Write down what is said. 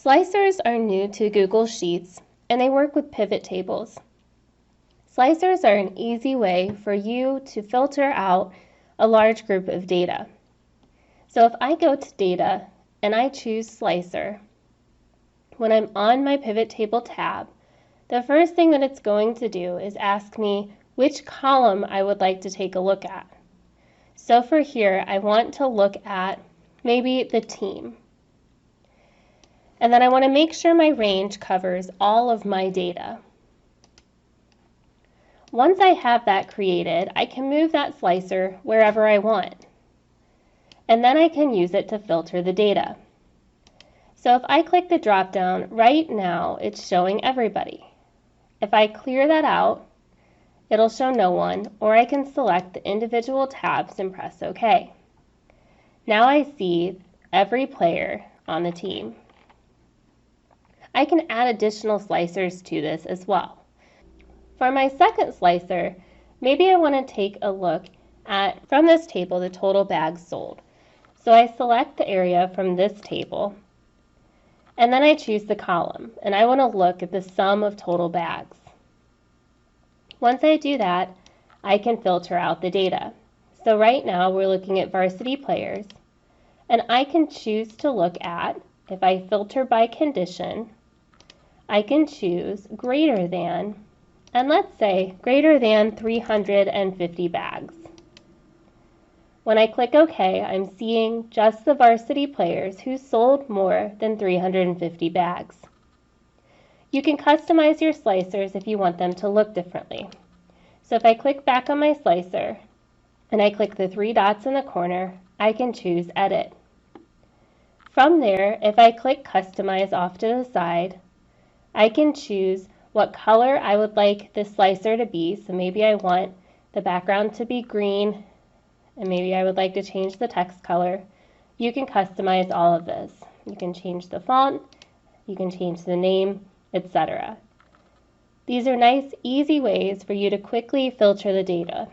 Slicers are new to Google Sheets, and they work with pivot tables. Slicers are an easy way for you to filter out a large group of data. So if I go to Data and I choose Slicer, when I'm on my Pivot Table tab, the first thing that it's going to do is ask me which column I would like to take a look at. So for here, I want to look at maybe the team. And then I want to make sure my range covers all of my data. Once I have that created, I can move that slicer wherever I want. And then I can use it to filter the data. So if I click the drop down, right now it's showing everybody. If I clear that out, it'll show no one, or I can select the individual tabs and press OK. Now I see every player on the team. I can add additional slicers to this as well. For my second slicer, maybe I want to take a look at, from this table, the total bags sold. So I select the area from this table, and then I choose the column, and I want to look at the sum of total bags. Once I do that, I can filter out the data. So right now we're looking at varsity players, and I can choose to look at, if I filter by condition, I can choose greater than, and let's say greater than 350 bags. When I click OK, I'm seeing just the varsity players who sold more than 350 bags. You can customize your slicers if you want them to look differently. So if I click back on my slicer and I click the three dots in the corner, I can choose Edit. From there, if I click Customize off to the side, I can choose what color I would like this slicer to be. So maybe I want the background to be green, and maybe I would like to change the text color. You can customize all of this. You can change the font, you can change the name, etc. These are nice, easy ways for you to quickly filter the data.